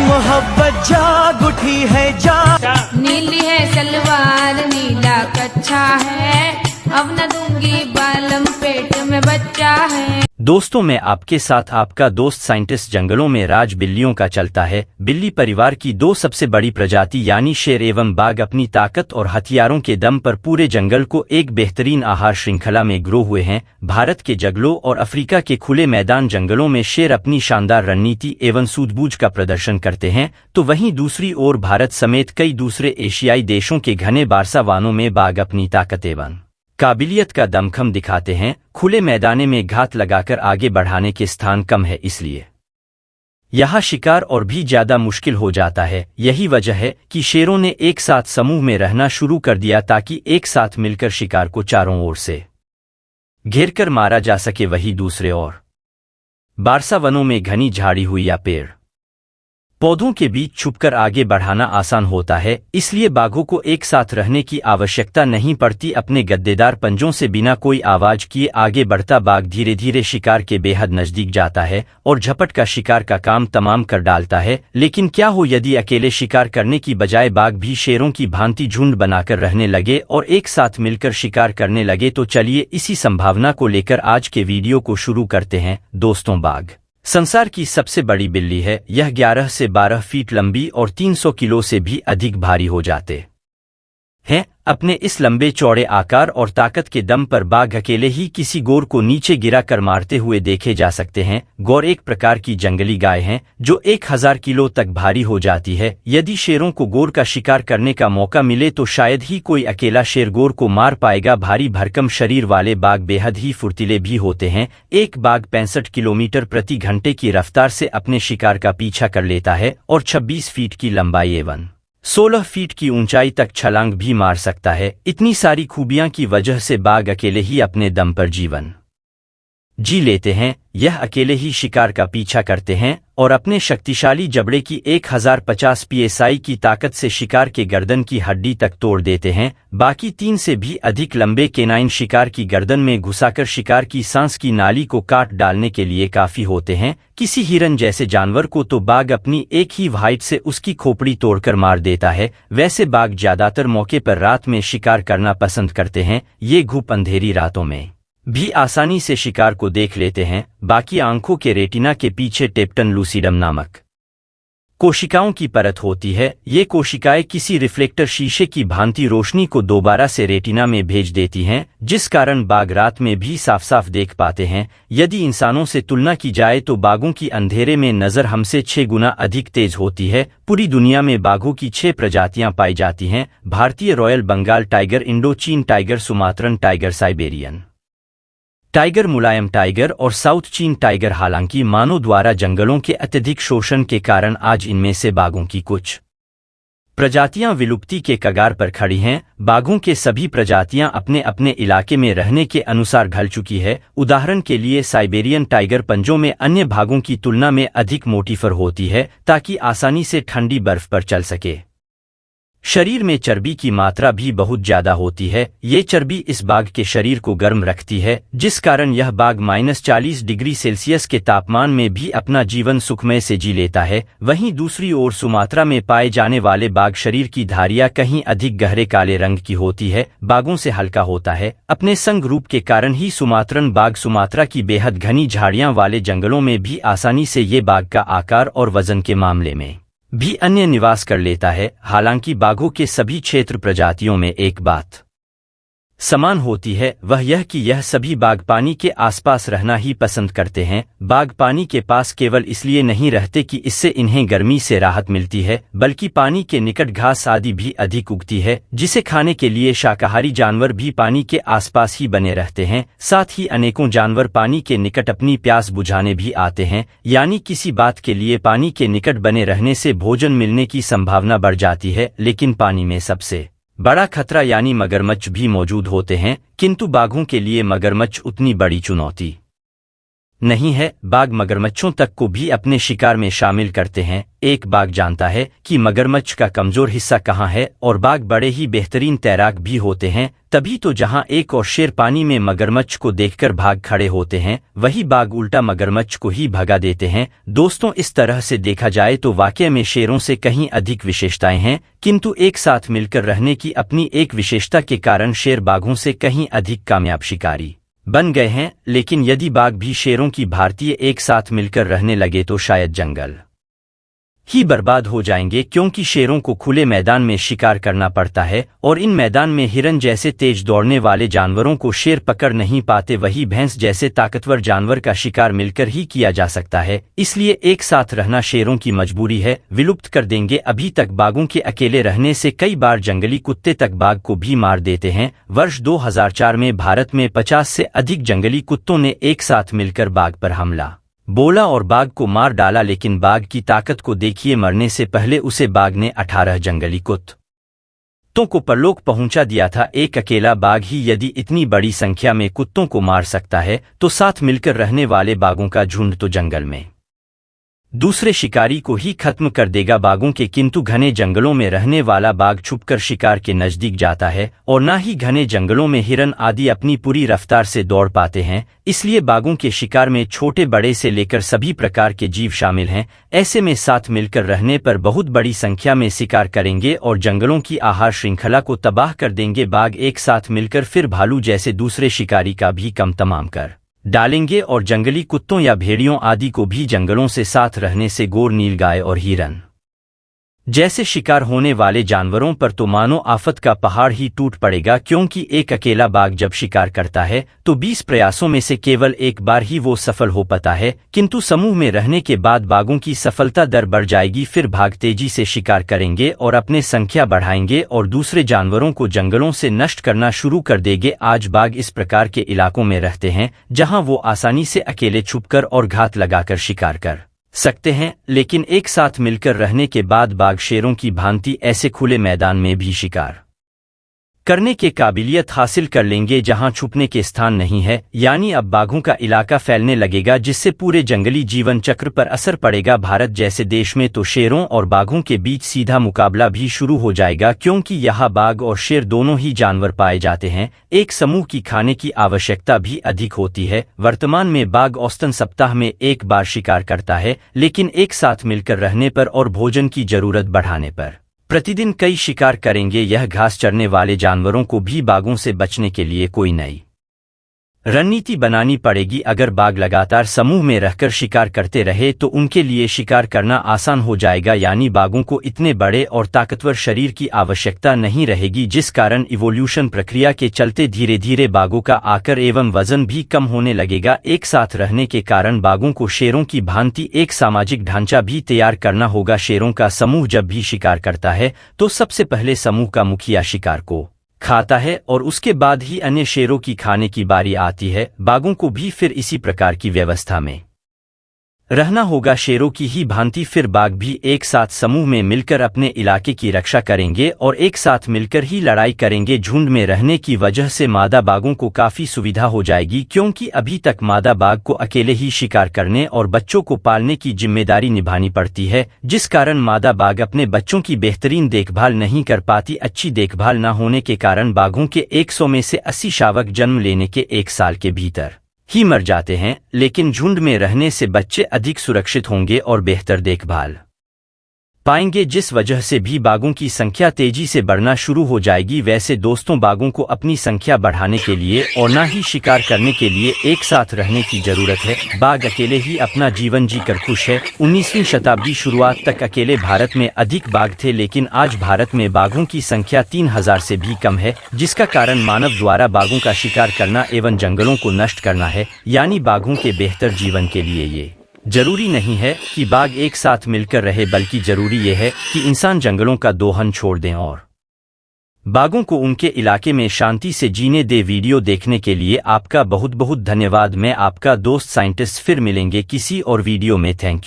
मोहब्बत जाग उठी है नीली है सलवार नीला कच्छा है, अब न दूंगी बालम पेट में बच्चा है। दोस्तों, मैं आपके साथ आपका दोस्त साइंटिस्ट जंगलों में राज बिल्लियों का चलता है। बिल्ली परिवार की दो सबसे बड़ी प्रजाति यानी शेर एवं बाघ अपनी ताकत और हथियारों के दम पर पूरे जंगल को एक बेहतरीन आहार श्रृंखला में ग्रो हुए हैं। भारत के जंगलों और अफ्रीका के खुले मैदान जंगलों में शेर अपनी शानदार रणनीति एवं सूझबूझ का प्रदर्शन करते हैं, तो वहीं दूसरी ओर भारत समेत कई दूसरे एशियाई देशों के घने बारसावानों में बाघ अपनी ताकत एवं काबिलियत का दमखम दिखाते हैं। खुले मैदाने में घात लगाकर आगे बढ़ाने के स्थान कम है, इसलिए यहाँ शिकार और भी ज्यादा मुश्किल हो जाता है। यही वजह है कि शेरों ने एक साथ समूह में रहना शुरू कर दिया ताकि एक साथ मिलकर शिकार को चारों ओर से घेरकर मारा जा सके। वहीं दूसरे ओर बारसावनों में घनी झाड़ी हुई या पेड़ पौधों के बीच छुपकर आगे बढ़ाना आसान होता है, इसलिए बाघों को एक साथ रहने की आवश्यकता नहीं पड़ती। अपने गद्देदार पंजों से बिना कोई आवाज किए आगे बढ़ता बाघ धीरे धीरे शिकार के बेहद नजदीक जाता है और झपट का शिकार का काम तमाम कर डालता है। लेकिन क्या हो यदि अकेले शिकार करने की बजाय बाघ भी शेरों की भांति झुंड बनाकर रहने लगे और एक साथ मिलकर शिकार करने लगे? तो चलिए इसी संभावना को लेकर आज के वीडियो को शुरू करते हैं। दोस्तों, बाघ संसार की सबसे बड़ी बिल्ली है। यह 11 से 12 फीट लंबी और 300 किलो से भी अधिक भारी हो जाते हैं। अपने इस लंबे चौड़े आकार और ताकत के दम पर बाघ अकेले ही किसी गोर को नीचे गिरा कर मारते हुए देखे जा सकते हैं। गौर एक प्रकार की जंगली गाय है जो 1000 किलो तक भारी हो जाती है। यदि शेरों को गोर का शिकार करने का मौका मिले तो शायद ही कोई अकेला शेर गोर को मार पाएगा। भारी भरकम शरीर वाले बाघ बेहद ही फुर्तीले भी होते हैं। एक बाघ 65 किलोमीटर प्रति घंटे की रफ्तार से अपने शिकार का पीछा कर लेता है और 26 फीट की लंबाई एवं 16 फीट की ऊंचाई तक छलांग भी मार सकता है। इतनी सारी खूबियां की वजह से बाघ अकेले ही अपने दम पर जीवन जी लेते हैं। यह अकेले ही शिकार का पीछा करते हैं और अपने शक्तिशाली जबड़े की 1050 psi की ताकत से शिकार के गर्दन की हड्डी तक तोड़ देते हैं। बाकी 3 से भी अधिक लंबे केनाइन शिकार की गर्दन में घुसाकर शिकार की सांस की नाली को काट डालने के लिए काफी होते हैं। किसी हिरन जैसे जानवर को तो बाघ अपनी एक ही वाइट से उसकी खोपड़ी तोड़कर मार देता है। वैसे बाघ ज्यादातर मौके पर रात में शिकार करना पसंद करते हैं। ये घुप अंधेरी रातों में भी आसानी से शिकार को देख लेते हैं। बाकी आंखों के रेटिना के पीछे टेप्टन लूसिडम नामक कोशिकाओं की परत होती है। ये कोशिकाएं किसी रिफ्लेक्टर शीशे की भांति रोशनी को दोबारा से रेटिना में भेज देती हैं, जिस कारण बाघ रात में भी साफ साफ देख पाते हैं। यदि इंसानों से तुलना की जाए तो बाघों की अंधेरे में नजर हमसे 6 गुना अधिक तेज होती है। पूरी दुनिया में बाघों की 6 प्रजातियां पाई जाती हैं: भारतीय रॉयल बंगाल टाइगर, इंडो चीन tiger, Sumatran tiger, Siberian tiger, मुलायम टाइगर और साउथ चीन टाइगर। हालांकि मानव द्वारा जंगलों के अत्यधिक शोषण के कारण आज इनमें से बाघों की कुछ प्रजातियां विलुप्ति के कगार पर खड़ी हैं। बाघों के सभी प्रजातियां अपने अपने इलाके में रहने के अनुसार ढल चुकी है। उदाहरण के लिए साइबेरियन टाइगर पंजों में अन्य भागों की तुलना में अधिक मोटी फर होती है ताकि आसानी से ठंडी बर्फ पर चल सके। शरीर में चर्बी की मात्रा भी बहुत ज्यादा होती है। ये चर्बी इस बाघ के शरीर को गर्म रखती है, जिस कारण यह बाघ -40 डिग्री सेल्सियस के तापमान में भी अपना जीवन सुखमय से जी लेता है। वहीं दूसरी ओर सुमात्रा में पाए जाने वाले बाघ शरीर की धारियां कहीं अधिक गहरे काले रंग की होती है, बाघों से हल्का होता है। अपने संग रूप के कारण ही सुमात्रन बाघ सुमात्रा की बेहद घनी झाड़ियां वाले जंगलों में भी आसानी से ये बाघ का आकार और वजन के मामले में भी अन्य निवास कर लेता है। हालांकि बाघों के सभी क्षेत्र प्रजातियों में एक बात समान होती है, वह यह कि यह सभी बाघ पानी के आसपास रहना ही पसंद करते हैं। बाघ पानी के पास केवल इसलिए नहीं रहते कि इससे इन्हें गर्मी से राहत मिलती है, बल्कि पानी के निकट घास आदि भी अधिक उगती है, जिसे खाने के लिए शाकाहारी जानवर भी पानी के आसपास ही बने रहते हैं। साथ ही अनेकों जानवर पानी के निकट अपनी प्यास बुझाने भी आते हैं, यानी किसी बात के लिए पानी के निकट बने रहने से भोजन मिलने की संभावना बढ़ जाती है। लेकिन पानी में सबसे बड़ा खतरा यानी मगरमच्छ भी मौजूद होते हैं, किंतु बाघों के लिए मगरमच्छ उतनी बड़ी चुनौती नहीं है। बाघ मगरमच्छों तक को भी अपने शिकार में शामिल करते हैं। एक बाघ जानता है कि मगरमच्छ का कमजोर हिस्सा कहाँ है और बाघ बड़े ही बेहतरीन तैराक भी होते हैं। तभी तो जहाँ एक और शेर पानी में मगरमच्छ को देखकर भाग खड़े होते हैं, वही बाघ उल्टा मगरमच्छ को ही भगा देते हैं। दोस्तों, इस तरह से देखा जाए तो वाकई में शेरों से कहीं अधिक विशेषताएं हैं, किंतु एक साथ मिलकर रहने की अपनी एक विशेषता के कारण शेर बाघों से कहीं अधिक कामयाब शिकारी बन गए हैं। लेकिन यदि बाघ भी शेरों की भारतीय एक साथ मिलकर रहने लगे तो शायद जंगल ही बर्बाद हो जाएंगे, क्योंकि शेरों को खुले मैदान में शिकार करना पड़ता है और इन मैदान में हिरन जैसे तेज दौड़ने वाले जानवरों को शेर पकड़ नहीं पाते। वही भैंस जैसे ताकतवर जानवर का शिकार मिलकर ही किया जा सकता है। इसलिए एक साथ रहना शेरों की मजबूरी है, विलुप्त कर देंगे। अभी तक बाघों के अकेले रहने से कई बार जंगली कुत्ते तक बाघ को भी मार देते हैं। वर्ष 2004 में भारत में 50 से अधिक जंगली कुत्तों ने एक साथ मिलकर बाघ पर हमला बोला और बाघ को मार डाला। लेकिन बाघ की ताकत को देखिए, मरने से पहले उसे बाघ ने 18 जंगली कुत्तों को परलोक पहुंचा दिया था। एक अकेला बाघ ही यदि इतनी बड़ी संख्या में कुत्तों को मार सकता है तो साथ मिलकर रहने वाले बाघों का झुंड तो जंगल में दूसरे शिकारी को ही खत्म कर देगा। बाघों के किंतु घने जंगलों में रहने वाला बाघ छुपकर शिकार के नजदीक जाता है और ना ही घने जंगलों में हिरन आदि अपनी पूरी रफ्तार से दौड़ पाते हैं। इसलिए बाघों के शिकार में छोटे बड़े से लेकर सभी प्रकार के जीव शामिल हैं। ऐसे में साथ मिलकर रहने पर बहुत बड़ी संख्या में शिकार करेंगे और जंगलों की आहार श्रृंखला को तबाह कर देंगे। बाघ एक साथ मिलकर फिर भालू जैसे दूसरे शिकारी का भी कम तमाम कर डालेंगे और जंगली कुत्तों या भेड़ियों आदि को भी जंगलों से साथ रहने से गोर, नीलगाय और हिरन जैसे शिकार होने वाले जानवरों पर तो मानो आफत का पहाड़ ही टूट पड़ेगा। क्योंकि एक अकेला बाघ जब शिकार करता है तो 20 प्रयासों में से केवल एक बार ही वो सफल हो पाता है, किंतु समूह में रहने के बाद बाघों की सफलता दर बढ़ जाएगी। फिर बाघ तेजी से शिकार करेंगे और अपने संख्या बढ़ाएंगे और दूसरे जानवरों को जंगलों से नष्ट करना शुरू कर देंगे। आज बाघ इस प्रकार के इलाकों में रहते हैं जहां वो आसानी से अकेले छुपकर और घात लगाकर शिकार कर सकते हैं, लेकिन एक साथ मिलकर रहने के बाद बाघ शेरों की भांति ऐसे खुले मैदान में भी शिकार करने के काबिलियत हासिल कर लेंगे जहां छुपने के स्थान नहीं है। यानी अब बाघों का इलाका फैलने लगेगा, जिससे पूरे जंगली जीवन चक्र पर असर पड़ेगा। भारत जैसे देश में तो शेरों और बाघों के बीच सीधा मुकाबला भी शुरू हो जाएगा, क्योंकि यहाँ बाघ और शेर दोनों ही जानवर पाए जाते हैं। एक समूह की खाने की आवश्यकता भी अधिक होती है। वर्तमान में बाघ औसतन सप्ताह में एक बार शिकार करता है, लेकिन एक साथ मिलकर रहने पर और भोजन की जरूरत बढ़ाने पर प्रतिदिन कई शिकार करेंगे। यह घास चरने वाले जानवरों को भी बाघों से बचने के लिए कोई नई रणनीति बनानी पड़ेगी। अगर बाघ लगातार समूह में रहकर शिकार करते रहे तो उनके लिए शिकार करना आसान हो जाएगा। यानी बाघों को इतने बड़े और ताकतवर शरीर की आवश्यकता नहीं रहेगी, जिस कारण इवोल्यूशन प्रक्रिया के चलते धीरे धीरे बाघों का आकार एवं वजन भी कम होने लगेगा। एक साथ रहने के कारण बाघों को शेरों की भांति एक सामाजिक ढांचा भी तैयार करना होगा। शेरों का समूह जब भी शिकार करता है तो सबसे पहले समूह का मुखिया शिकार को खाता है और उसके बाद ही अन्य शेरों की खाने की बारी आती है। बाघों को भी फिर इसी प्रकार की व्यवस्था में रहना होगा। शेरों की ही भांति फिर बाघ भी एक साथ समूह में मिलकर अपने इलाके की रक्षा करेंगे और एक साथ मिलकर ही लड़ाई करेंगे। झुंड में रहने की वजह से मादा बाघों को काफी सुविधा हो जाएगी, क्योंकि अभी तक मादा बाघ को अकेले ही शिकार करने और बच्चों को पालने की जिम्मेदारी निभानी पड़ती है, जिस कारण मादा बाघ अपने बच्चों की बेहतरीन देखभाल नहीं कर पाती। अच्छी देखभाल न होने के कारण बाघों के 100 में से 80 शावक जन्म लेने के 1 साल के भीतर ही मर जाते हैं। लेकिन झुंड में रहने से बच्चे अधिक सुरक्षित होंगे और बेहतर देखभाल पाएंगे, जिस वजह से भी बाघों की संख्या तेजी से बढ़ना शुरू हो जाएगी। वैसे दोस्तों, बाघों को अपनी संख्या बढ़ाने के लिए और ना ही शिकार करने के लिए एक साथ रहने की जरूरत है। बाघ अकेले ही अपना जीवन जीकर खुश है। 19वीं शताब्दी शुरुआत तक अकेले भारत में अधिक बाघ थे, लेकिन आज भारत में बाघों की संख्या 3000 से भी कम है, जिसका कारण मानव द्वारा बाघों का शिकार करना एवं जंगलों को नष्ट करना है। यानी बाघों के बेहतर जीवन के लिए ये जरूरी नहीं है कि बाघ एक साथ मिलकर रहे, बल्कि जरूरी यह है कि इंसान जंगलों का दोहन छोड़ दें और बाघों को उनके इलाके में शांति से जीने दे। वीडियो देखने के लिए आपका बहुत बहुत धन्यवाद। मैं आपका दोस्त साइंटिस्ट फिर मिलेंगे किसी और वीडियो में। Thank you.